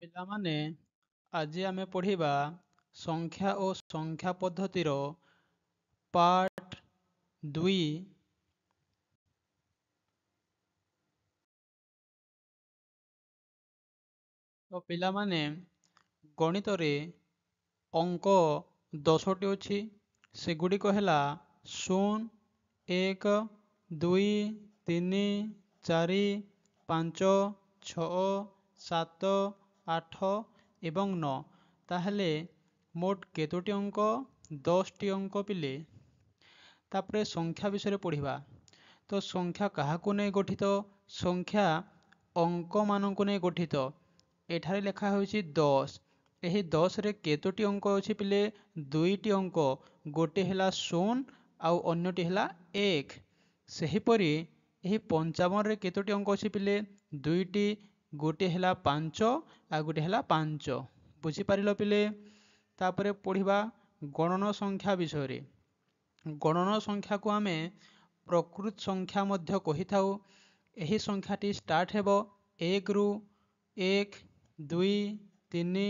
ପିଲାମାନେ ଆଜି ଆମେ ପଢ଼ିବା ସଂଖ୍ୟା ଓ ସଂଖ୍ୟା ପଦ୍ଧତିର ପାର୍ଟ 2। ତ ପିଲାମାନେ ଗଣିତରେ ଅଙ୍କ 10ଟି ଅଛି। ସେଗୁଡ଼ିକ ହେଲା 0, 1, 2, 3, 4, 5, 6, 7, 8 ଏବଂ 9। ତାହେଲେ ମୋଟ କେତୋଟି ଅଙ୍କ? 10ଟି ଅଙ୍କ ପିଲେ। ତାପରେ ସଂଖ୍ୟା ବିଷୟରେ ପଢ଼ିବା। ତ ସଂଖ୍ୟା କାହାକୁ ନେଇ ଗଠିତ? ସଂଖ୍ୟା ଅଙ୍କମାନଙ୍କୁ ନେଇ ଗଠିତ। ଏଠାରେ ଲେଖା ହେଉଛି 10। ଏହି 10ରେ କେତୋଟି ଅଙ୍କ ଅଛି ପିଲେ? 2ଟି ଅଙ୍କ। ଗୋଟିଏ ହେଲା 0 ଆଉ ଅନ୍ୟଟି ହେଲା 1। ସେହିପରି ଏହି 55ରେ କେତୋଟି ଅଙ୍କ ଅଛି ପିଲେ? 2ଟି। ଗୋଟିଏ ହେଲା 5 ଆଉ ଗୋଟିଏ ହେଲା 5। ବୁଝିପାରିଲ ପିଲେ? ତାପରେ ପଢ଼ିବା ଗଣନ ସଂଖ୍ୟା ବିଷୟରେ। ଗଣନ ସଂଖ୍ୟାକୁ ଆମେ ପ୍ରକୃତ ସଂଖ୍ୟା ମଧ୍ୟ କହିଥାଉ। ଏହି ସଂଖ୍ୟାଟି ଷ୍ଟାର୍ଟ ହେବ 1ରୁ। 1, 2, 3,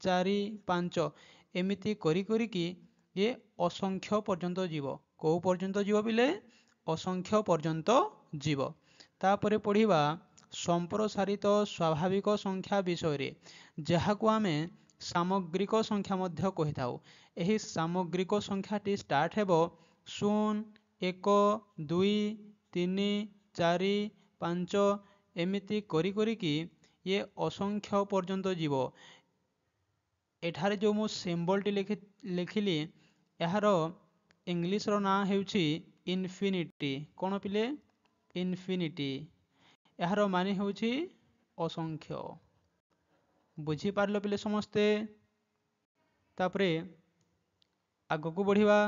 4, 5 ଏମିତି କରି କରିକି ଇଏ ଅସଂଖ୍ୟ ପର୍ଯ୍ୟନ୍ତ ଯିବ। କେଉଁ ପର୍ଯ୍ୟନ୍ତ ଯିବ ପିଲେ? ଅସଂଖ୍ୟ ପର୍ଯ୍ୟନ୍ତ ଯିବ। ତାପରେ ପଢ଼ିବା ସମ୍ପ୍ରସାରିତ ସ୍ୱାଭାବିକ ସଂଖ୍ୟା ବିଷୟରେ, ଯାହାକୁ ଆମେ ସାମଗ୍ରିକ ସଂଖ୍ୟା ମଧ୍ୟ କହିଥାଉ। ଏହି ସାମଗ୍ରିକ ସଂଖ୍ୟାଟି ଷ୍ଟାର୍ଟ ହେବ 0, 1, 2, 3, 4, 5 ଏମିତି କରି କରିକି ଇଏ ଅସଂଖ୍ୟ ପର୍ଯ୍ୟନ୍ତ ଯିବ। ଏଠାରେ ଯେଉଁ ମୁଁ ସିମ୍ବଲଟି ଲେଖିଲି, ଏହାର ଇଂଲିଶର ନାଁ ହେଉଛି ଇନଫିନିଟି। କ'ଣ ପିଲେ? ଇନଫିନିଟି। ଏହାର ମାନେ ହେଉଛି ଅସଂଖ୍ୟ। ବୁଝିପାରିଲ ପିଲେ ସମସ୍ତେ? ତାପରେ ଆଗକୁ ବଢ଼ିବା।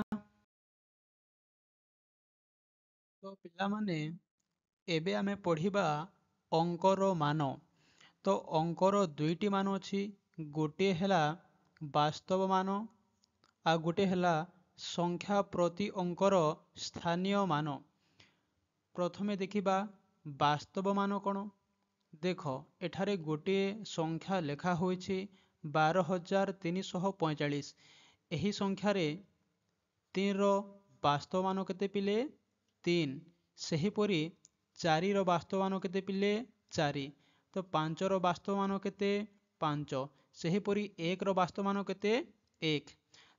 ତ ପିଲାମାନେ ଏବେ ଆମେ ପଢ଼ିବା ଅଙ୍କର ମାନ। ତ ଅଙ୍କର 2ଟି ମାନ ଅଛି। ଗୋଟିଏ ହେଲା ବାସ୍ତବ ମାନ ଆଉ ଗୋଟିଏ ହେଲା ସଂଖ୍ୟା ପ୍ରତି ଅଙ୍କର ସ୍ଥାନୀୟ ମାନ। ପ୍ରଥମେ ଦେଖିବା ବାସ୍ତବ ମାନ କ'ଣ। ଦେଖ, ଏଠାରେ ଗୋଟିଏ ସଂଖ୍ୟା ଲେଖା ହୋଇଛି 12,345। ଏହି ସଂଖ୍ୟାରେ 3ର ବାସ୍ତବ ମାନ କେତେ ପିଲେ? 3। ସେହିପରି 4ର ବାସ୍ତବ ମାନ କେତେ ପିଲେ? 4। ତ 5ର ବାସ୍ତବ ମାନ କେତେ? 5। ସେହିପରି 1ର ବାସ୍ତବ ମାନ କେତେ? 1।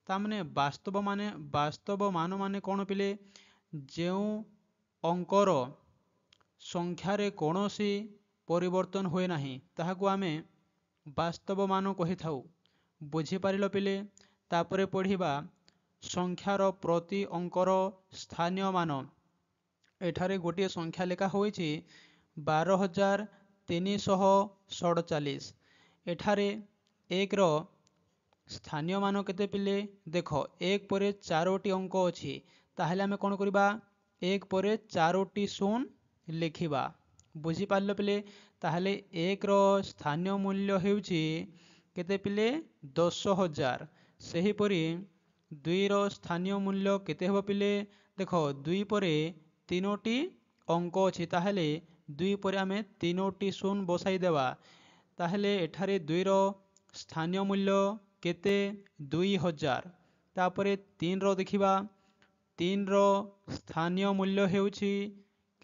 ତାମାନେ ବାସ୍ତବ ମାନ ମାନେ କ'ଣ ପିଲେ? ଯେଉଁ ଅଙ୍କର ସଂଖ୍ୟାରେ କୌଣସି ପରିବର୍ତ୍ତନ ହୁଏ ନାହିଁ, ତାହାକୁ ଆମେ ବାସ୍ତବ ମାନ କହିଥାଉ। ବୁଝିପାରିଲ ପିଲେ? ତାପରେ ପଢ଼ିବା ସଂଖ୍ୟାର ପ୍ରତି ଅଙ୍କର ସ୍ଥାନୀୟ ମାନ। ଏଠାରେ ଗୋଟିଏ ସଂଖ୍ୟା ଲେଖା ହୋଇଛି 12,347। ଏଠାରେ 1ର ସ୍ଥାନୀୟ ମାନ କେତେ ପିଲେ? ଦେଖ, 1 ପରେ 4ଟି ଅଙ୍କ ଅଛି। ତାହେଲେ ଆମେ କ'ଣ କରିବା? 1 ପରେ 4ଟି 0 ଲେଖିବା। ବୁଝିପାରିଲ ପିଲେ? ତାହେଲେ 1ର ସ୍ଥାନୀୟ ମୂଲ୍ୟ ହେଉଛି କେତେ ପିଲେ? 10,000। ସେହିପରି 2ର ସ୍ଥାନୀୟ ମୂଲ୍ୟ କେତେ ହେବ ପିଲେ? ଦେଖ, 2 ପରେ 3ଟି ଅଙ୍କ ଅଛି। ତାହେଲେ 2 ପରେ ଆମେ 3ଟି 0 ବସାଇ ଦେବା। ତାହେଲେ ଏଠାରେ 2ର ସ୍ଥାନୀୟ ମୂଲ୍ୟ କେତେ? 2,000। ତାପରେ 3ର ଦେଖିବା। 3ର ସ୍ଥାନୀୟ ମୂଲ୍ୟ ହେଉଛି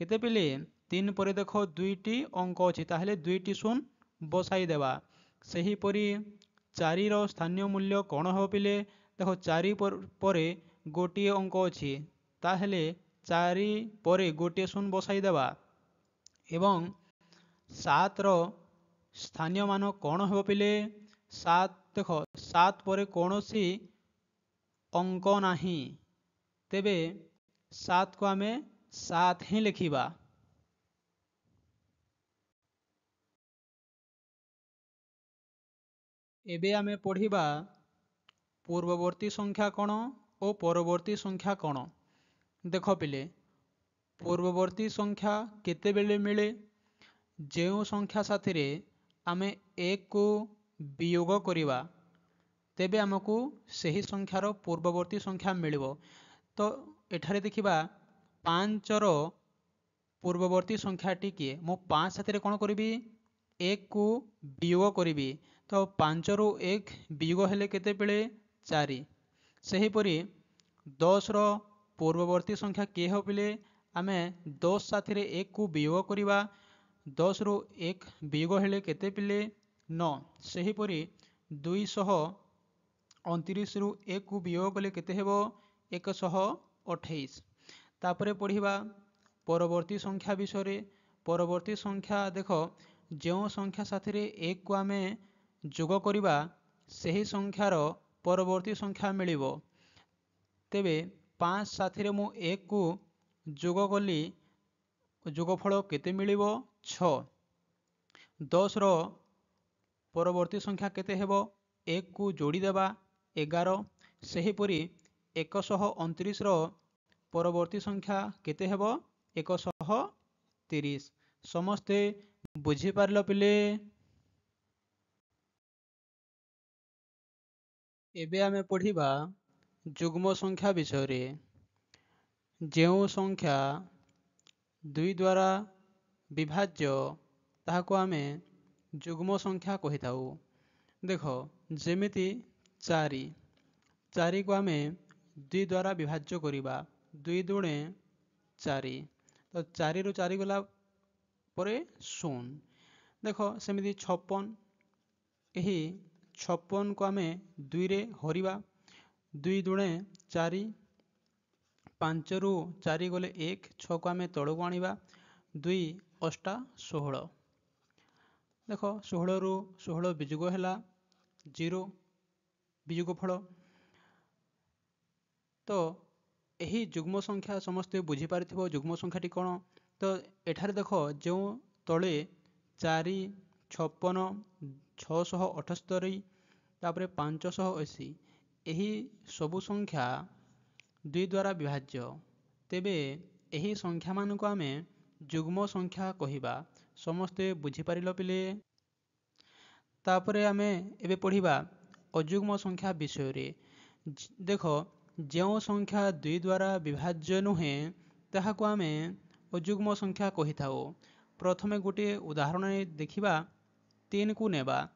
କେତେ ପିଲେ? 3 ପରେ ଦେଖ 2ଟି ଅଙ୍କ ଅଛି। ତାହେଲେ 2ଟି 0 ବସାଇ ଦେବା। ସେହିପରି 4ର ସ୍ଥାନୀୟ ମୂଲ୍ୟ କ'ଣ ହେବ ପିଲେ? ଦେଖ, 4 ପରେ ଗୋଟିଏ ଅଙ୍କ ଅଛି। ତାହେଲେ 4 ପରେ ଗୋଟିଏ 0 ବସାଇ ଦେବା। ଏବଂ 7ର ସ୍ଥାନୀୟ ମାନ କ'ଣ ହେବ ପିଲେ? 7। ଦେଖ, 7 ପରେ କୌଣସି ଅଙ୍କ ନାହିଁ, ତେବେ 7କୁ ଆମେ 7 ହିଁ ଲେଖିବା। ଏବେ ଆମେ ପଢ଼ିବା ପୂର୍ବବର୍ତ୍ତୀ ସଂଖ୍ୟା କ'ଣ ଓ ପରବର୍ତ୍ତୀ ସଂଖ୍ୟା କ'ଣ। ଦେଖ ପିଲେ, ପୂର୍ବବର୍ତ୍ତୀ ସଂଖ୍ୟା କେତେବେଳେ ମିଳେ? ଯେଉଁ ସଂଖ୍ୟା ସାଥିରେ ଆମେ 1କୁ ବିୟୋଗ କରିବା, ତେବେ ଆମକୁ ସେହି ସଂଖ୍ୟାର ପୂର୍ବବର୍ତ୍ତୀ ସଂଖ୍ୟା ମିଳିବ। ତ ଏଠାରେ ଦେଖିବା 5ର ପୂର୍ବବର୍ତ୍ତୀ ସଂଖ୍ୟାଟି କିଏ? ମୁଁ 5 ସାଥିରେ କ'ଣ କରିବି? 1କୁ ବିୟୋଗ କରିବି। तो 5 रु 1 वियोग हेले केते मिले 4। सेहीपरि 10 रो पूर्ववर्ती संख्या के हो पिले आमे 10 साथी रे 1 को वियोग करिबा 10 रु 1 वियोग हेले केते पिले 9। सेहीपरि 229 रु 1 को वियोग कले केते हेबो 128। तापरे पढ़िबा परवर्ती संख्या विषय। परवर्ती संख्या देख जो संख्या साथी रे 1 को आमे जोग करिबा सही संख्यार परवर्ती संख्या मिलिबो। तेबे 5 साथी रे मु 1 को जोग कली जोगफल केते मिलिबो 6। 10 रो परवर्ती संख्या केते हेबो 1 को जोड़ी देबा 11। सेहीपरि 129 रो परवर्ती संख्या केते हेबो 130। समस्ते बुझी पारलो पिले। एबे आमे पढ़िबा जुग्म संख्या विषय रे। जो संख्या 2 द्वारा विभाज्य ताहाको आमे जुग्म संख्या कहि थाउ। देखो जेमिति 4 को आमे 2 द्वारा विभाज्य करिबा 2 दुणे 4। तो 4 रु 4 गला परे 0। देखो सेमिति 56 एही 56 को आमे 2 रे हरिबा 2 दुणे 4। 5 रु 4 गले 1 6 को आमे तळको आनिबा 2 8 16। देखो 16 रु 16 वियोग हैला 0 वियोग फल। तो यही जुग्म संख्या समस्ते बुझी पारिथिबो जुग्म संख्याटी कोन। तो एठारे देखो जो तले 4 56 678 तापरे 580 यही सबु संख्या 2 द्वारा विभाज्य। तेबे यही संख्या मान को आमे जुग्म संख्या कहिबा। समस्ते बुझी पारिलो पिले। तापरे आमे एबे पढ़िबा अजुग्म संख्या विषय रे। देखो जो संख्या 2 द्वारा विभाज्य नुहे ताहाको आमे अजुग्म संख्या कहि थाउ। प्रथमे गोटे उदाहरण देखिबा 3 को नेबा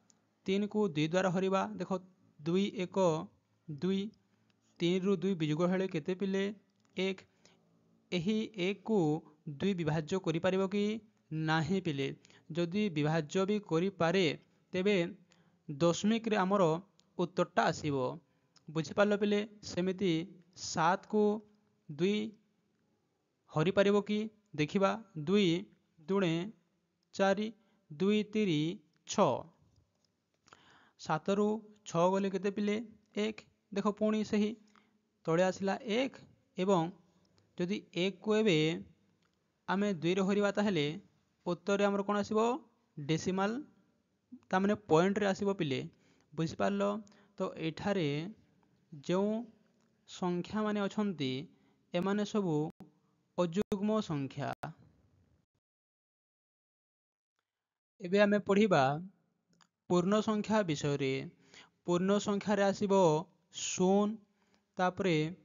3 को 2 द्वारा हरिबा। देखो 2 1 2 3 रु 2 वियोग हेले केते पिले 1। एही 1 को 2 विभाज्य करि परिबो कि नाही पिले। जदि विभाज्य भी करि पारे तेबे दशमिक रे हमर उत्तरटा आसीबो। बुझी पारलो पिले। सेमिति 7 को 2 हरि परिबो कि देखिबा 2 दुणे 4 2 3 6। 7 रु 6 गले केते पिले 1। देखो पुणी सही तळे आसिला 1 एवं जदि 1 को एबे आमे 2 रे हरिबा ताहेले उत्तर रे हमर कोन आसीबो डेसिमल ता माने पॉइंट रे आसीबो पिले। बुझी पारलो। तो एठारे जो संख्या माने अछंती एमाने सबु अजुग्म संख्या। एबे आमे पढ़िबा पूर्ण संख्या विषय रे। पूर्ण संख्या रे आसीबो 0 तापरे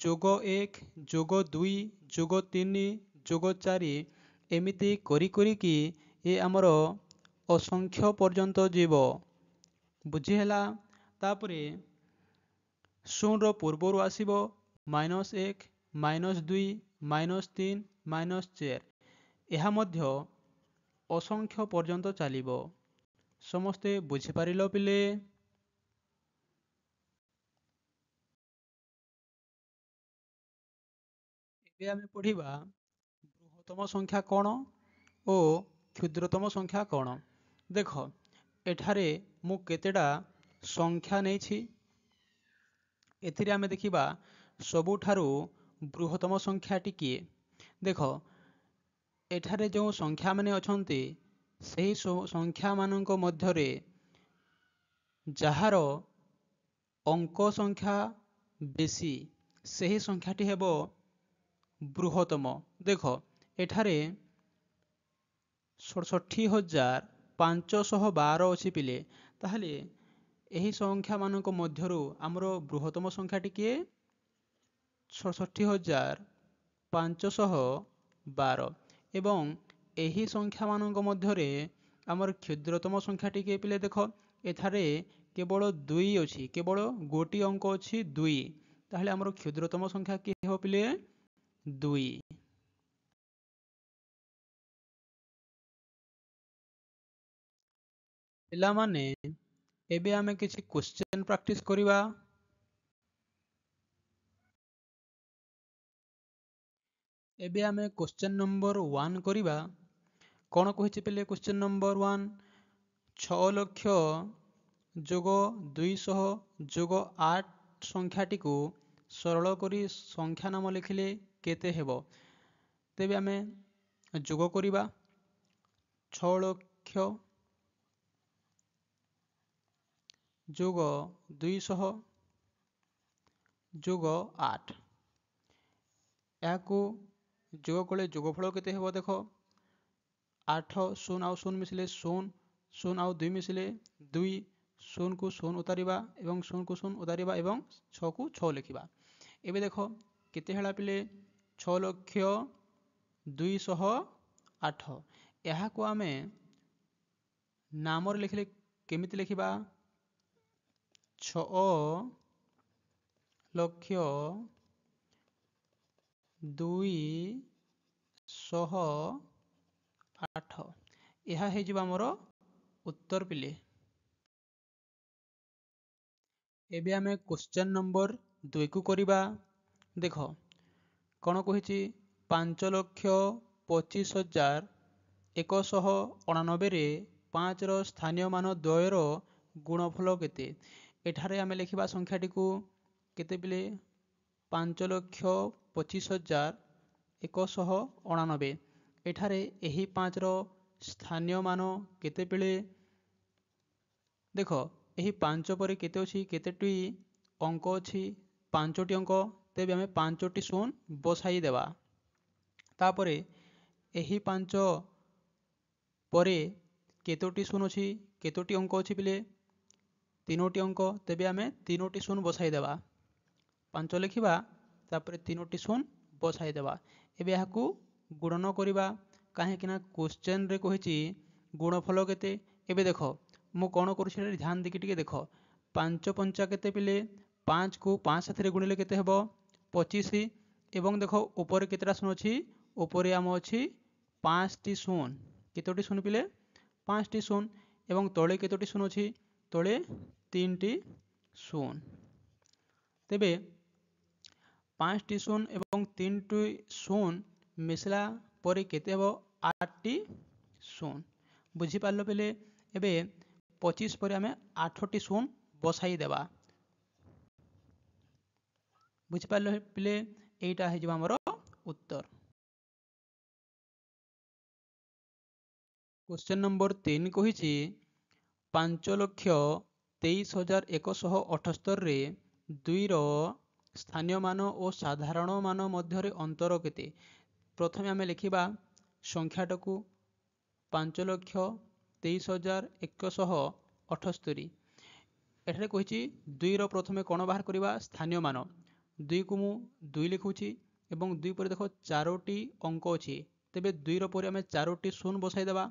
जोग 1 जोग 2 जोग 3 जोग 4 एमिति करी करी कि ए हमर असंख्य पर्यंत जीव। बुझी हैला। तापरे 0 रो पूर्वरु आसीबो -1 -2 -3 -4 एहा मध्य असंख्य पर्यंत चलिबो। समस्ते बुझी पारिलो पिले। एबे आमे पढ़िबा बृहत्तम संख्या कोन ओ क्षुद्रतम संख्या कोन। देखो एठारे मु केतेडा संख्या नेछि। एथिरे आमे देखिबा सबुठारु बृहत्तम संख्याटी किए। देखो एठारे जो संख्या माने अछंती सही संख्या मानक मध्यरे जहार अंक संख्या बेसी सही संख्याटी हेबो बृहत्तम। देखो एठारे 67,512 अछि पिले। ताहले एही संख्या मानक मध्यरु हमरो बृहत्तम संख्याटी किए 67,512 एवं एही संख्या मानक मध्यरे आमर क्षुद्रतम संख्याटी के पिले देख एथारे केवल 2 अच्छी केवल गोटी अंक अच्छी 2 ताहले आमर क्षुद्रतम संख्या कि हो पिले 2। पिला माने एबे आमे किछि क्वेश्चन प्रैक्टिस करिवा। एबे आमे क्वेश्चन नंबर 1 करिवा। कोन कहिछि पिले क्वेश्चन नंबर 1 6 लक्ष जोग 200 जोग 8 संख्याटी को सरल करी संख्या नाम लिखिले केते हेबो। तेबे आमे जोग करिवा 6 लक्ष जोग 200 जोग 8 याकू जोग कले जोगफल केते हेबो देख 8 0 आउ 0 मिसिले 0 0 आउ 2 मिसिले 2 0 को 0 उतारिबा एवं 0 को 0 उतारिबा एवं 6 को 6 लिखिबा। एबे देख केते हेला पिले 6 लक्ष 208 याकू आमे नामर लिखिले केमिति लिखिबा 6 लक्ष 208 यह है जिबा मोर उत्तर पिले। एबे आमे क्वेश्चन नंबर 2 को करिबा। देख कोन कहिछि 5 लक्ष 25,189 रे 5 रो स्थानीय मान द्वयर गुणफल केते। एठारे आमे लिखिबा संख्याटी को केते पिले 5 लक्ष 25,189 एठारे एही 5 रो स्थानीय मान केते पिले। देख एही 5 परे केते अछि केतेटी अंक अछि 5टी अंक तेबे आमे 5टी शून बसाई देबा। तापरे एही 5 परे केतोटी शून अछि केतोटी अंक अछि पिले 3टी अंक तेबे आमे 3टी शून बसाई देबा 5 लिखिबा तापरे 3टी शून बसाई देबा। एबे याकू गुणन करिबा काहे किना क्वेश्चन रे कहिछि गुणफल केते। एबे देख मु कोन करूछि ध्यान देखि टिके देख 5 पंचा केते पिले 5 को 5 साथरे गुणिले केते हेबो 25 एवं देख ऊपर केतेटा शून अछि ऊपर आम अछि 5टी शून केतोटी शून पिले 5टी शून एवं तळे केतोटी शून अछि तळे 3टी शून। तेबे 5टी शून एवं 3टी शून मिसला परे केते हेबो 8टी शून बुझी पारलो पिले। एबे 25 परे आमे 8टी शून बसाई देबा बुझी पारलो पिले एटा हे जिबा हमर उत्तर। क्वेश्चन नंबर 3 कहिछि 5 लक्ष 23,178 रे 2 रो स्थानीय मान और साधारण मान मध्य अंतर केते। प्रथमे आमे लिखिबा संख्याटा को 5,23,178 एठारे कहिछि 2 रो प्रथमे कोन बाहर करिबा स्थानीय मान 2 को मु 2 लिखुछि एवं 2 पर देखो 4टी अंक अछि तेबे 2 रो परे आमे 4टी शून बसाई देबा।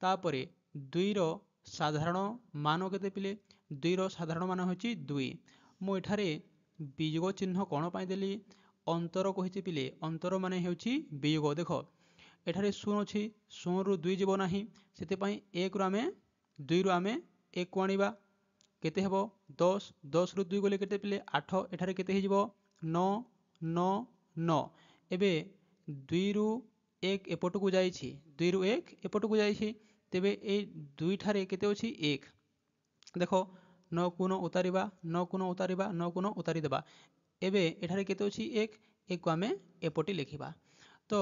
तापरे 2 रो साधारण मान केते पिले 2 रो साधारण मान होछि 2 मु एठारे वियोग चिन्ह कोन पाई देली अंतर कहिछि पिले अंतर माने हेउछि वियोग। देख एठारे 0 अछि 0 रु 2 जीव नाही सेते पई 1 रु आमे 2 रु आमे 1 को आनिबा केते हेबो 10 10 रु 2 गले केते पिले 8 एठारे केते हे जीवो 9 9 9 एबे 2 रु 1 एपट को जाईछि 2 रु 1 एपट को जाईछि तेबे ए 2 ठारे केते अछि 1 देखो 9 को 9 उतारिबा 9 को 9 उतारिबा 9 को 9 उतारि देबा एबे एठारे केते अछि 1 1 को आमे एपटी लिखिबा। तो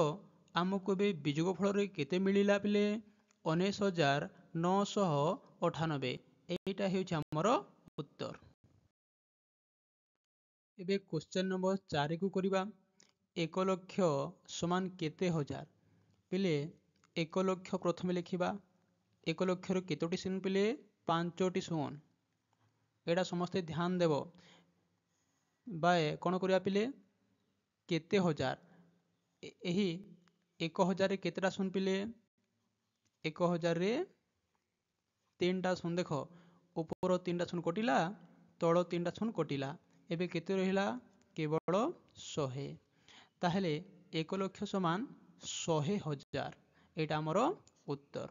आमको बे वियोग फल रे केते मिलिला पिले 19,998 एटा हेउछि हमर उत्तर। एबे क्वेश्चन नंबर 4 को करिबा 1 लक्ष समान केते हजार पिले 1 लक्ष प्रथमे लिखिबा 1 लक्ष रो केतोटी शून पिले 5टी शून एटा समस्ते ध्यान देबो बाय कोन करिया पिले केते हजार एही 1000 रे केतेटा शून पिले 1000 रे तीनटा शून्य देख ऊपर तीनटा शून्य कटिला तल तीनटा शून्य कटिला एबे केते रहिला केवल 100 ताहेले 1 लक्ष समान 100,000 एटा हमर उत्तर।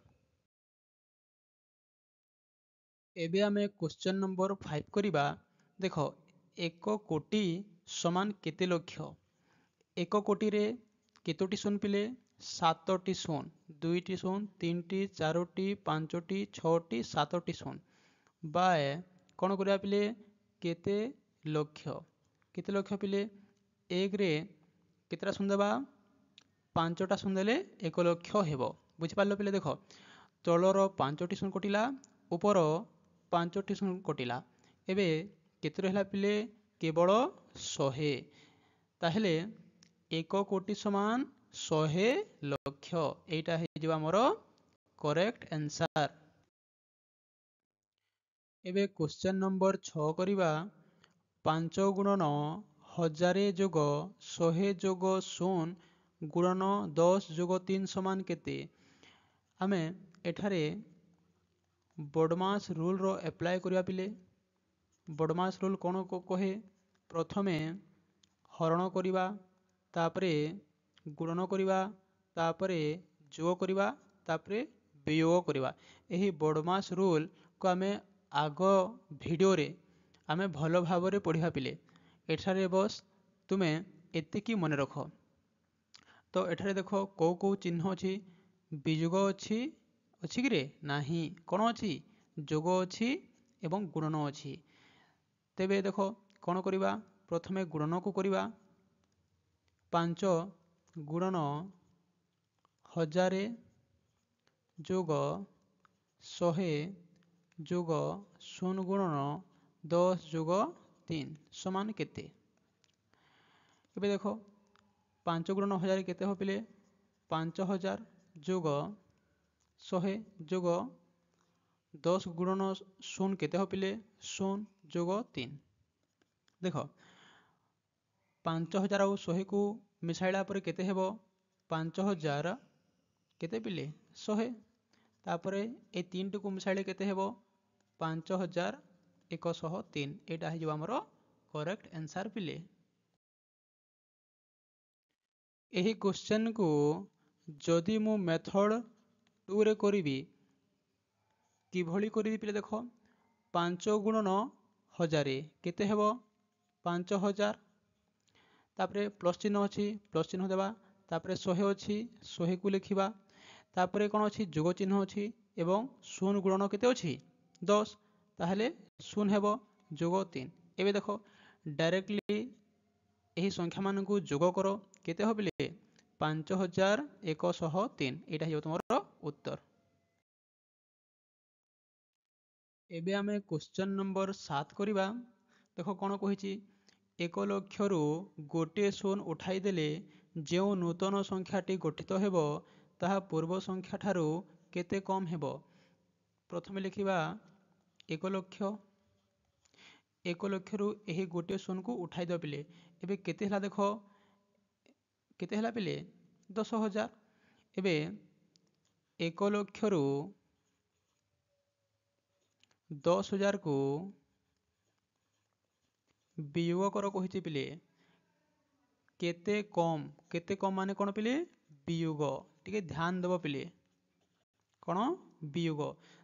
एबे आमे क्वेश्चन नंबर 5 करिबा देख 1 कोटी समान केते लक्ष 1 कोटी रे केतोटी शून्य पिले 7टी शून्य 2टी शून्य 3टी 4टी 5टी 6टी 7टी शून्य बाय कोन करिया पिले केते लक्ष पिले 1 रे केतरा शून्य देबा 5टा शून्य देले 1 लक्ष हेबो बुझि पारलो पिले देख तलर 5टी शून्य कटिला ऊपर 5टी शून्य कटिला एबे केते रहला पिले केवल 100 ताहेले 1 कोटी समान 100 लक्ष एटा हे जिवा मोर करेक्ट आंसर। एबे क्वेश्चन नंबर 6 करिबा 5 गुणन 1000 जोग 100 जोग 0 गुणन 10 जोग 3 समान केते आमे एठारे बडमास रूल रो अप्लाई करिया पिले बडमास रूल कोन को कहे प्रथमे हरण करिबा तापरे गुणन करिबा तापरे जोग करिबा तापरे वियोग करिबा एही बडमास रूल को आमे आगो वीडियो रे आमे भलो भाबरे पढिबा पिले एठारे बस तुमे एतिकी मने रखो तो एठारे देखो को को चिन्ह अछि वियोग अछि कि रे नाही कोन अछि जोग अछि एवं गुणन अछि तेबे देखो कोन करिबा प्रथमे गुणन को करिबा 5 गुणन 1000 जोग 100 जोग 0 गुणन 10 जोग 3 समान केते एबे देखो 5 गुणन 1000 केते हो पिले 5000 जोग 100 जोग 10 गुणन 0 केते हो पिले 0 जोग 3 देखो 5000 और 100 को मिसाइला पर केते हेबो 5000 केते पिले 100 तापरे ए 3 को मिसाइले केते हेबो 5103 एटा हे जो हमरो करेक्ट आंसर पिले। एही क्वेश्चन को जदि मु मेथड 2 रे करिबी कि भली करिबी पिले देखो 5 गुणन 1000 केते हेबो 5000 तापरे प्लस चिन्ह अछि प्लस चिन्ह देबा तापरे 100 अछि 100 को लिखिबा तापरे कोन अछि जोग चिन्ह अछि एवं 0 गुणन केते अछि 10 ताहले 0 हेबो जोग 3 एबे देखो डायरेक्टली एही संख्या मान को जोग करो केते होबिले 5103 एटा हे तुमरो उत्तर। एबे आमे क्वेश्चन नंबर 7 करिबा देखो कोन कहिछि 1 लक्ष रु गोटे शून्य उठाई देले जेउ नूतन संख्याटी गठित हेबो ताहा पूर्व संख्या ठारू केते कम हेबो प्रथमे लिखिबा 1 लक्ष रु एही गोटे शून्य को उठाई दो पिले एबे केते हला देखो केते हला पिले 10000 एबे 1 लक्ष रु 10000 को वियोग कर कहिछि पिले केते कम माने कोन पिले वियोग टिके ध्यान देबो पिले कोन वियोग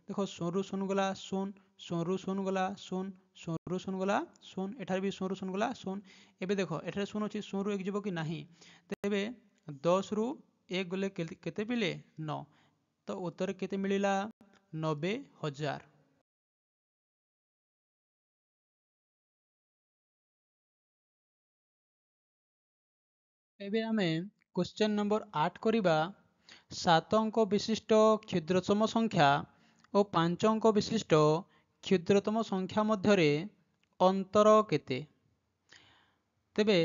देखो 0 रु 0 गला 0 0 रु 0 गला 0 0 रु 0 गला 0 एठार भी 0 रु 0 गला 0 एबे देखो एठार 0 अछि 0 रु 1 जीवो कि नाही तेबे 10 रु 1 गले केते पिले 9 तो उत्तर केते मिलिला 90000। एबे आमे क्वेश्चन नंबर 8 करिबा 7 अंक विशिष्ट क्षुद्रतम संख्या और 5 अंक विशिष्ट क्षुद्रतम संख्या मध्यरे अंतर केते तेबे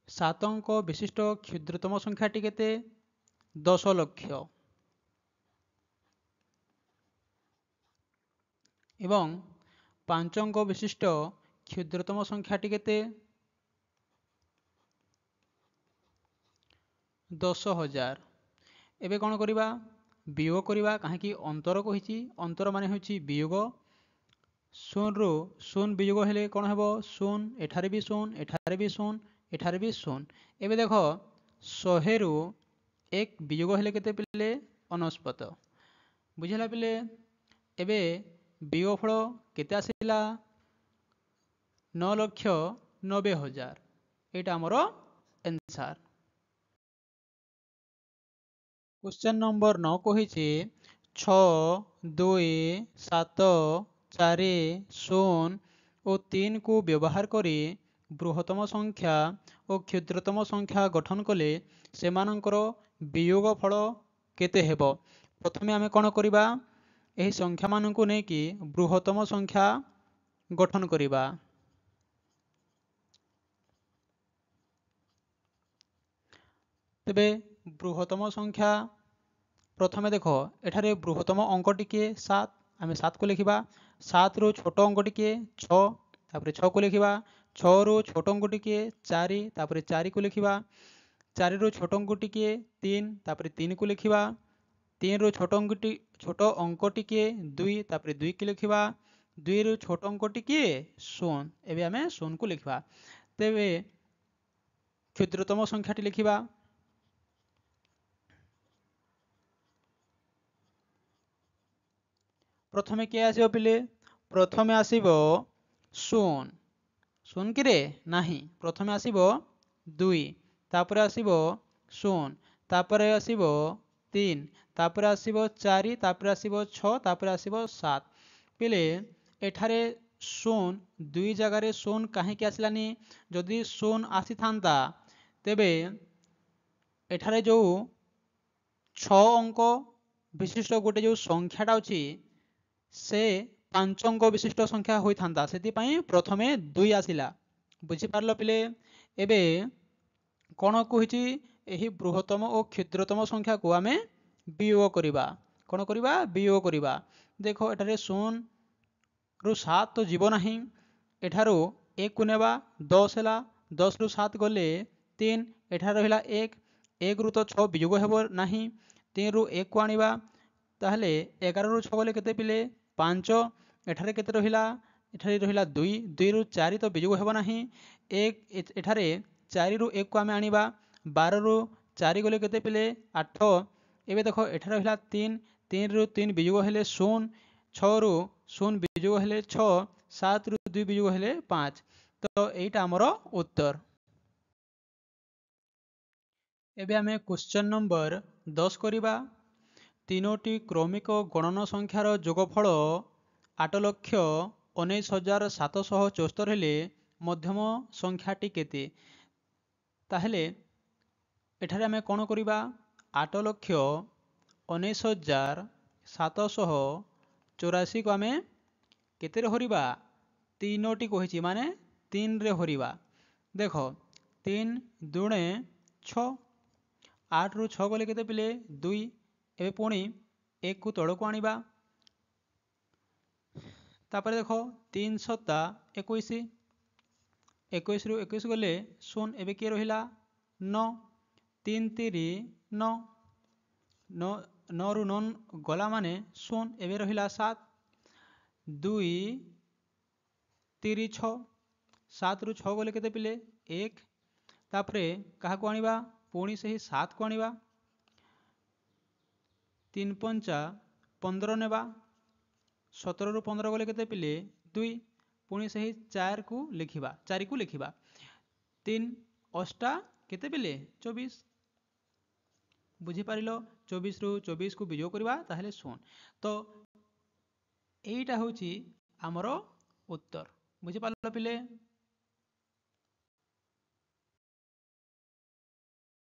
7 अंक विशिष्ट क्षुद्रतम संख्याटी केते 10 लक्ष एवं 5 अंक विशिष्ट क्षुद्रतम संख्याटी केते 10000 एबे कोन करिबा वियोग करवा कहीं अंतर कही अंतर मान हूँ वियोग शून रु शून वियोग हेले कौन हम शून एठारे भी शून एठारे भी शून एठारे भी शून एवं देख 100 रु 1 वियोग हेले केते पिले 69 बुझेला पिले एबे वियोगफल केते आसिला 9,90,000 एटा हमर आंसर। क्वेश्चन नंबर 9 कही 6 2 7 4 0 और 3 को व्यवहार करी बृहत्तम संख्या और क्षुद्रतम संख्या गठन कले सेमानंकर वियोगफल केते हेबो। प्रथमे आमे कोन करिबा एही संख्या माननकु नै कि बृहत्तम संख्या गठन करिबा। तेबे बृहत्तम संख्या प्रथमे देख एठारे बृहत्तम अंकटी के 7 आमे 7 को लिखिबा 7 रु छोट अंकटी के 6 तापर 6 को लिखिबा 6 रु छोट अंकटी के 4 तापर 4 को लिखिबा 4 रु छोट अंकटी के 3 तापर 3 को लिखिबा 3 रु छोट अंकटी के 2 तापर 2 को लिखिबा 2 रु छोट अंकटी के 0 एबे आमे 0 को लिखिबा। तेबे क्षुद्रतम संख्याटी लिखिबा प्रथमे के आसीबो पिले प्रथमे आसीबो 0 0 कि रे नाही प्रथमे आसीबो 2 तापर आसीबो 0 तापर आसीबो 3 तापर आसीबो 4 तापर आसीबो 6 तापर आसीबो 7 पिले एठारे 0 दुई जगह रे 0 काहे के आसलानी जदि 0 आसी थांता तेबे एठारे जो 6 अंक विशिष्ट गोटे जो संख्याटा अछि से 5 अंक विशिष्ट संख्या होई थांता सेति पई प्रथमे 2 आसिला बुझी पारलो पिले। एबे कोन कहिछि एही बृहत्तम और क्षुद्रतम संख्या को आमे वियोग करिबा कोन करिबा वियोग करिबा। देखो एठारे 0 रु 7 तो जीव नाही एठारो 1 को नेबा 10 हैला 10 रु 7 गले 3 एठार रहिला 1 रु तो 6 वियोग हेबो नाही 3 रु 1 को आनिबा ताहले 11 रु 6 गले केते पिले 5 एठारे केते रहिला एठारे रहिला 2 रु 4 तो वियोग हेबो नाही 1 एठारे 4 रु 1 को आमे आनिबा 12 रु 4 गले केते पिले 8 एबे देखो एठारे रहिला 3 रु 3 वियोग हेले 0 6 रु 0 वियोग हेले 6 7 रु 2 वियोग हेले 5 तो एटा हमर उत्तर। एबे आमे क्वेश्चन नंबर 10 करिबा तीनोटी क्रमिक गणन संख्यार जोगफल 8,19,774 हेले मध्यम संख्याटी केते ताहले एठारे आमे कोन करिबा 8,19,784 को आमे केते रे हरिबा तीनोटी कहिछि माने 3 रे हरिबा। देखो 3 दुणे 6 8 रु 6 गले केते पिले 2 एबे पुणी 1 को तळ को आनिबा तापर देखो 3 7 21 21 रु 21 गले 0 एबे के रहिला 9 3 3 9 9 रु 9 गला माने 0 एबे रहिला 7 2 3 6 7 रु 6 गले केते पिले 1 तापरे काहा को आनिबा पुणी सही 7 को आनिबा 3 5 15 नेबा 17 रु 15 गले केते पिले 2 पुणी सही 4 को लिखिबा 3 8 केते पिले 24 बुझी पारिलो 24 रु 24 को वियोग करबा ताहले 0 तो एटा होची हमरो उत्तर बुझी पारिलो पिले।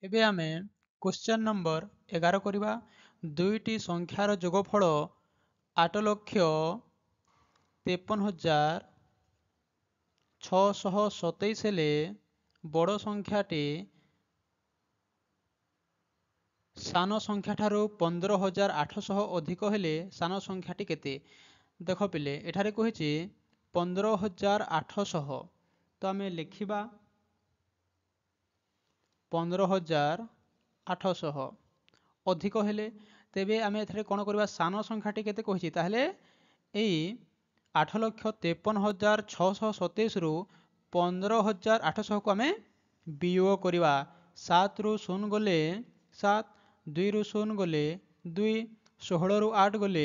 एबे आमे क्वेश्चन नंबर 11 करिबा दुईटी संख्यार जोगफल 8,53,627 हेले बड़ संख्याटी सान संख्या ठारू 15,800 अधिक हेले सान संख्याटी केते देख पिले एठारे कहिछि 15,800 तो आमे लिखिबा 15,800 अधिक हेले तेबे आमे एथरे कोन करबा सान संख्याटी केते कहिछि ताहले एई 8,53,627 रु 15,800 को आमे वियोग करबा। 7 रु 0 गले 7, 2 रु 0 गले 2, 16 रु 8 गले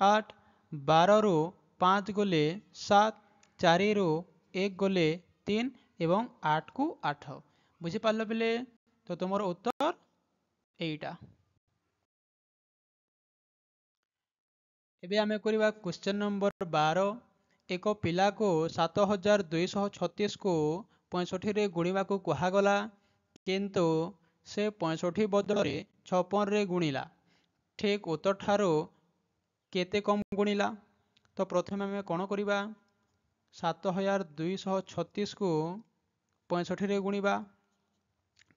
8, 12 रु 5 गले 7, 4 रु 1 गले 3 एवं 8 को 8। बुझी पारल पिले? तो तुमर उत्तर एटा। एबे आमे करिबा क्वेश्चन नंबर 12। एक पिला को 7,236 को 65 रे गुणिबा को कहा गला, किंतु से 65 बदल रे 56 रे गुणिला। ठीक उत्तर ठारो केते कम गुणिला? तो प्रथमे आमे कोन करिबा 7,236 को 65 रे गुणिबा,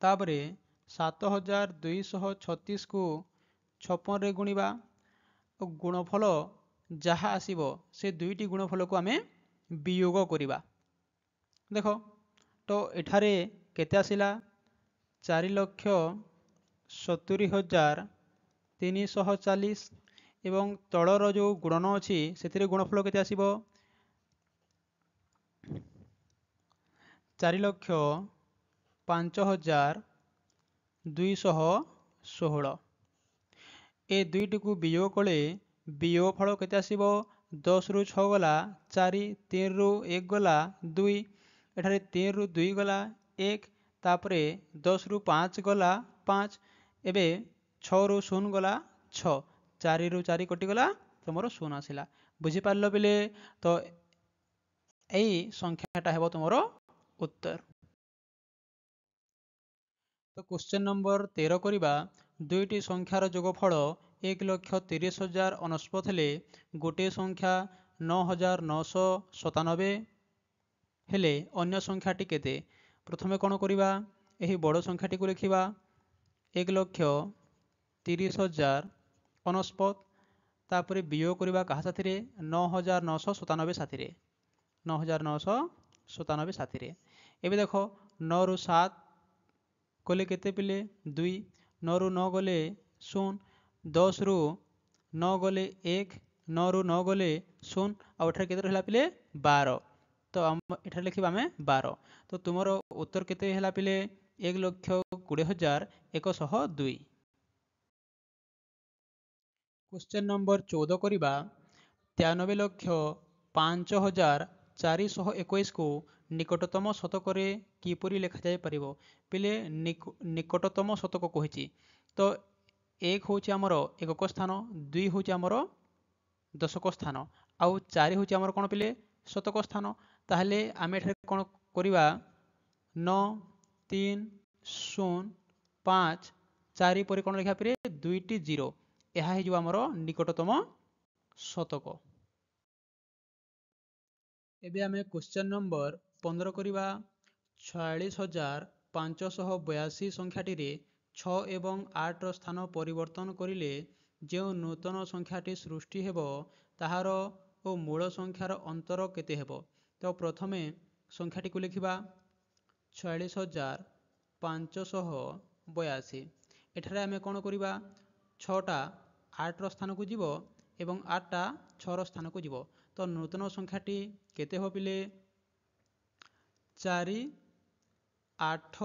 तापरे 7,236 को 56 रे गुणिबा। गुणफल जहाँ आसीबो से दुईटी गुणफल को आमे वियोग करिबा। देखो तो एठारे केते आसिला 4,70,340 एवं तलर जो गुणन अछि सेथिरे गुणफल केते आसीबो 4,05,216। ए दुईटी को वियोग कले वियोग फल केते आसीबो 10 रु 6 गला 4, 3 रु 1 गला 2, एठारे 3 रु 2 गला 1, तापरे 10 रु 5 गला 5, एबे 6 रु 0 गला 6, 4 रु 4 कटि गला तुमरो 0 आसिला। बुझी पारलो बिले? तो एई संख्याटा हेबो तुमरो उत्तर। तो क्वेश्चन नंबर 13 करिबा, दुईटी संख्यार जोगफल 1,30,069 हेले गोटे संख्या 9,997 हेले अन्य संख्याटी केते? प्रथमे कोन करिबा एही बड़ संख्याटी को लिखिबा 1,30,069, तापरे वियोग करिबा कहा साथिरे 9,997 साथिरे 9,997 साथिरे। एबे देखो 9 रु 7 गले केते पिले 2, 9 रु 9 गले 0, 10 रु 9 गले 1, 9 रु 9 गले 0 आ एठारे केते रहला पिले 12। तो हम एठारे लिखिबा हमें 12। तो तुमरो उत्तर केते हेला पिले 1,20,102। क्वेश्चन नंबर 14 करिबा 93,05,421 को निकटतम शतक रे किपरि लिखा जाय परिबो? पिले निकटतम शतक कहिछि। तो 1 होछि हमरो एकक स्थान, 2 होछि हमरो दशक स्थान, आउ 4 होछि हमरो कोन पिले शतक स्थान। ताहले आमे एठारे कोन करिबा 9, 3, 0, 5, 4 परि कोन लिखा पिरे 2टी 0, एहा हे जो हमरो निकटतम शतक। एबे आमे क्वेश्चन नंबर 15 करिबा 46,582 संख्याटी रे 6 एवं 8 रो स्थान परिवर्तन करिले जे नूतन संख्याटी सृष्टि हेबो ताहार ओ मूल संख्यार अंतर केते हेबो? तो प्रथमे संख्याटी को लिखिबा 46,582। एठारे आमे कोन करिबा 6टा 8 रो स्थान को जीवो एवं 8टा 6 रो स्थान को जीवो। तो नूतन संख्याटी केते हो पिले 4, 8,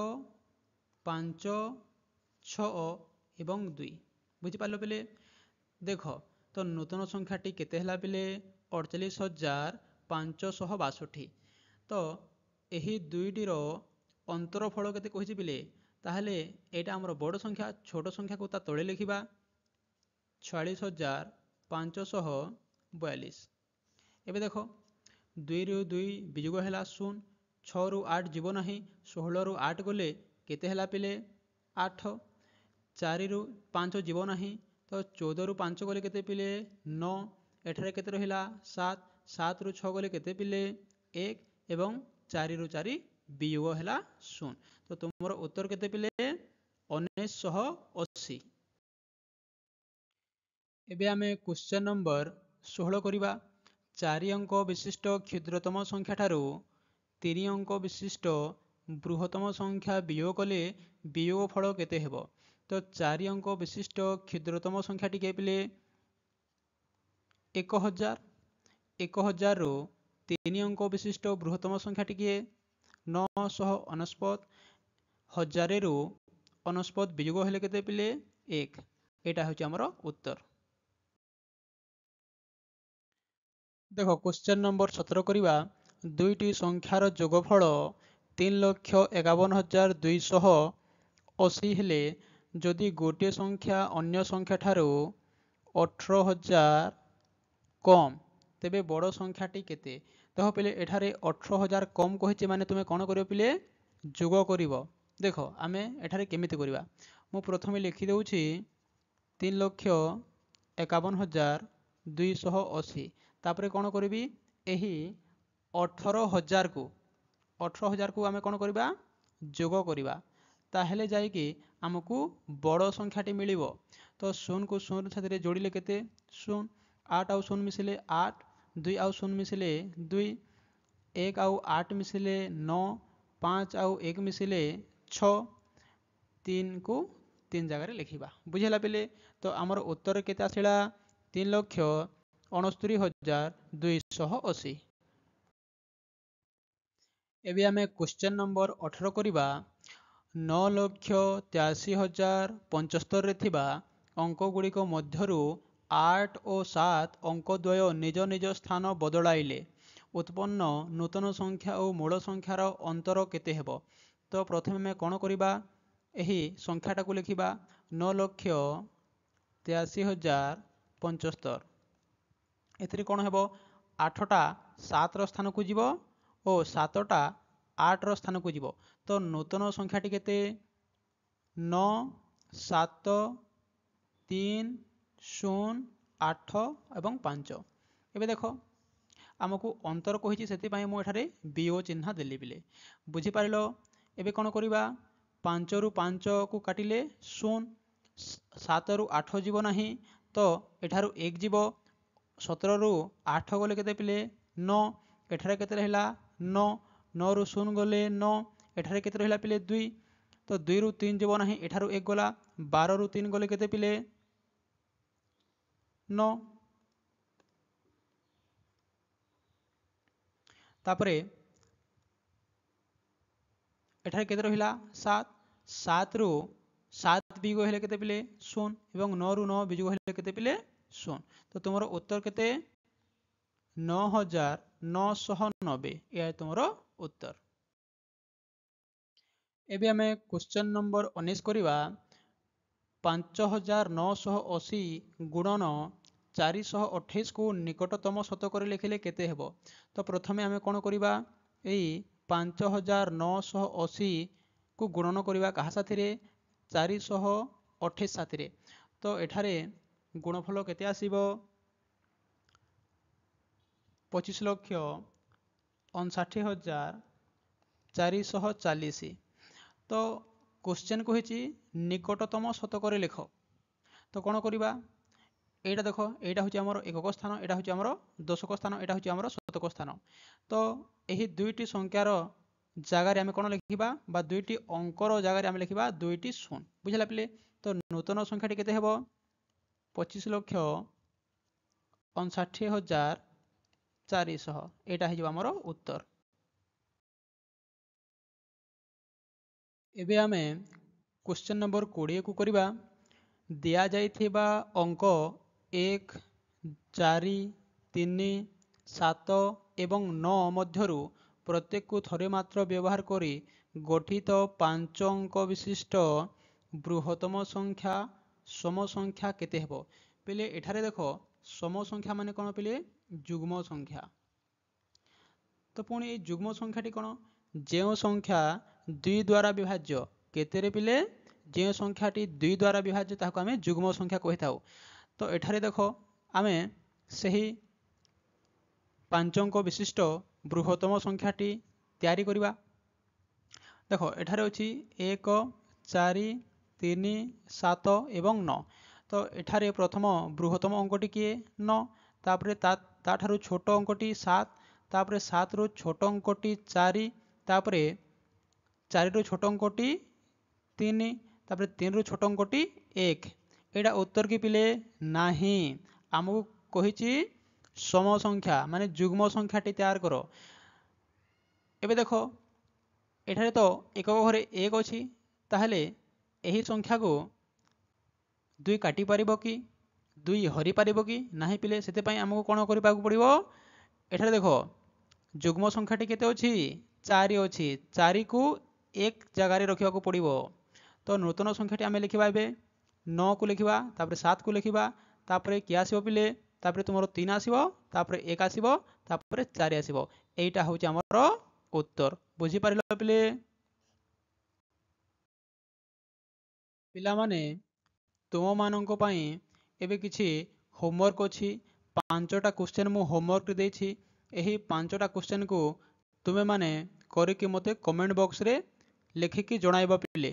5, 6 एवं 2। बुझी पारलो पिले? देखो तो नूतन संख्याटी केते हला पिले 48,562। तो एही दुईटी रो अंतरफल केते कहिछि पिले? ताहले एटा हमर बड़ संख्या छोट संख्या को ता तळे लिखिबा 46,542। एबे देखो 2 रु 2 वियोग हेला 0, 6 रु 8 जीव नाही, 16 रु 8 गले केते हेला पिले 8, 4 रु 5 जीव नाही, तो 14 रु 5 गले केते पिले 9, एठारे केते रहिला 7, 7 रु 6 गले केते पिले 1 एवं 4 रु 4 वियोग हेला 0। तो तुमरो उत्तर केते पिले 1980। एबे आमे क्वेश्चन नंबर 16 करिबा 4 अंक विशिष्ट क्षुद्रतम संख्या ठारू 3 अंक विशिष्ट बृहत्तम संख्या वियोग कले वियोग फल केते हेबो? तो 4 अंक विशिष्ट क्षुद्रतम संख्याटी के पिले 1000। 1000 रु 3 अंक विशिष्ट बृहत्तम संख्याटी के 999। 1000 रु 99 वियोग हेले केते पिले 1। एटा होची हमर उत्तर। देखो क्वेश्चन नंबर 17 करिवा दुईटी संख्यार जोगफल 3,51,280 हेले जदि गोटे संख्या अन्य संख्या ठारू 18,000 कम तेबे बड़ संख्याटी केते। देखो पिले एठारे 18,000 कम कहिचे माने तुमे कोन करियो पिले जोग करिवो। देखो आमे एठारे केमिति करिवा मु प्रथमे लिखि देउछि 3,51,280 तापरे कोन करिवि एही 18,000 को आमे कोन करिवा जोग करिवा ताहेले जाई कि हमकु बड़ संख्याटी मिलिवो। तो 0 को 0 साथे जोड़िले केते 0। 8 आउ 0 मिसिले 8। 2 आउ 0 मिसिले 2। 1 आउ 8 मिसिले 9। 5 आउ 1 मिसिले 6। 3 को 3 जगह लिखिबा बुझेला पिले। तो आमर उत्तर केते आसिला 3,69,280। एबे आमे क्वेश्चन नंबर 18 करिबा 9,83,075 रे थिबा अंक गुड़िक मध्यरु 8 और 7 अंक द्वय निज निज स्थान बदलाइले उत्पन्न नूतन संख्या और मूल संख्यार अंतर केते हेबो। तो प्रथमे मैं कोन करिबा एही संख्याटा को लिखिबा 9,83,075 एथिरे कोन हेबो 8टा 7 रो स्थान को जीवो और 7टा 8 रो स्थान को जीवो। तो नूतन संख्याटी केते 9 7 3 0 8 एवं 5। एबे देखो आमको अंतर कहिछि सेति पई मु एठारे बियो चिन्ह देली बिले बुझी पारिलो। एबे कोन करिबा 5 रु 5 को काटिले 0। 7 रु 8 जीवो नाही तो एठारु 1 जीवो। 17 रु 8 गले केते पिले 9। एठारे केते रहला 9। 9 रु 0 गले 9। एठारे केते रहला पिले 2। तो 2 रु 3 जीवो नाही एठारु 1 गला। 12 रु 3 गले केते पिले 9। तापरे एठारे केते रहिला 7। 7 रु 7 बिगो हेले केते पिले 0 एवं 9 रु 9 बिजो हेले केते पिले 0। तो तुमरो उत्तर केते 9,990 ये तुमरो उत्तर। एबे हमें क्वेश्चन नंबर 19 करिवा 5,980 गुणन 428 को निकटतम शतक रे लिखिले केते हेबो। तो प्रथमे हमें कोन करिबा एई 5,980 को गुणन करिबा कहा साथी रे 428 साथी रे। तो एठारे गुणफल केते आसीबो 25,59,440। तो क्वेश्चन कहिछि निकटतम शतक रे लिख। तो कोन करिबा एटा देखो एटा होछि हमर एकक स्थान एटा होछि हमर दशक स्थान एटा होछि हमर शतक स्थान। तो एही दुईटी संख्यार जगह रे हमें कोन लिखिबा बा दुईटी अंकर जगह रे हमें लिखिबा दुईटी 0 बुझला पिले। तो नूतन संख्याटी केते हेबो 25,59,440 एटा हे हमर उत्तर। एबे हमें क्वेश्चन नंबर 20 को करिबा दिया जाइथिबा अंक 1 4 3 7 एवं 9 मध्यरु प्रत्येक को थरे मात्र व्यवहार करी गठित 5 अंक विशिष्ट बृहत्तम संख्या सम संख्या केते हेबो। पिले एठारे देखो सम संख्या माने कोन पिले जुग्म संख्या। तो पुणी जुग्म संख्याटी कोन जे संख्या 2 द्वारा विभाज्य केते रे पिले जे संख्याटी 2 द्वारा विभाज्य ताको आमे जुग्म संख्या कहि थाउ। तो एठारे देखो आमे सही 5 अंक विशिष्ट बृहत्तम संख्याटी तैयारी करिबा। देखो एठारे अछि 1 4 3 7 एवं 9। तो एठारे प्रथम बृहत्तम अंकटी किए 9 तापरे ता ठारू छोट अंकटी 7 तापरे 7 रु छोट अंकटी 4 तापरे 4 रु छोट अंकटी 3 तापर 3 रु छोट अंकटी 1 एटा उत्तर की पिले नाही आमको कहिछि सम संख्या माने जुग्म संख्याटी तैयार करो। एबे देखो एठारे तो एकक घरे 1 अछि ताहले एही संख्या को 2 काटी परिबो कि 2 हरि परिबो कि नाही पिले सेते पई हमको कोन करिबा पड़िबो। एठारे देखो जुग्म संख्याटी केते अछि 4 अछि 4 को एक जगह रखिबा को पड़िबो। तो नूतन संख्याटी आमे लिखिबा एबे 9 को लिखिबा तापर 7 को लिखिबा तापर कि आसीबो पिले तापर तुमरो 3 आसीबो तापर 1 आसीबो तापर 4 आसीबो एटा होछि हमरो उत्तर। बुझी पारिलो पिले पिला माने तुम मानक पई एबे किछि होमवर्क अछि 5टा क्वेश्चन मु होमवर्क देछि एही 5टा क्वेश्चन को तुमे माने करिकि मते कमेंट बॉक्स रे लिखिकी जणाइबा पिले।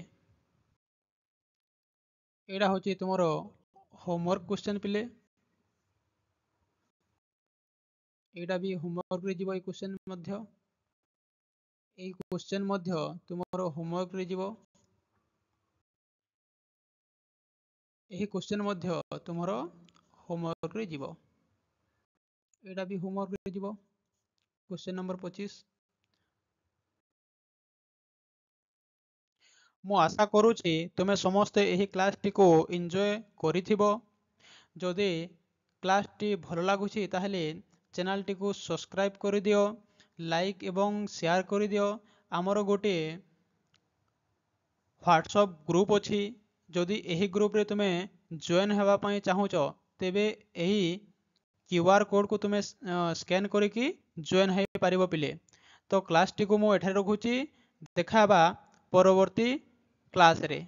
एडा होछि तुमरो होमवर्क क्वेश्चन पिले एडा भी होमवर्क रे जीवो ए क्वेश्चन मध्य ए क्वेश्चन मध्य तुमरो होमवर्क रे जीवो एही क्वेश्चन मध्य तुमरो होमवर्क रे जीवो एडा भी होमवर्क रे जीवो क्वेश्चन नंबर 25। मु आशा करूछि तुमे समस्ते एही क्लास टी को एंजॉय करिथिबो। जदि क्लास टी भल लागुछि ताहले चैनल टी को सब्सक्राइब कर दियो लाइक एवं शेयर कर दियो। आमर गोटे व्हाट्सएप ग्रुप अछि जदि एही ग्रुप रे तुमे जॉइन हेबा पई चाहुचो तेबे एही क्यूआर कोड को तुमे स्कैन करिकी जॉइन हे पारिबो पिले। तो क्लास टी को मु एठारे रखुछि देखा बा परवर्ती क्लास रे।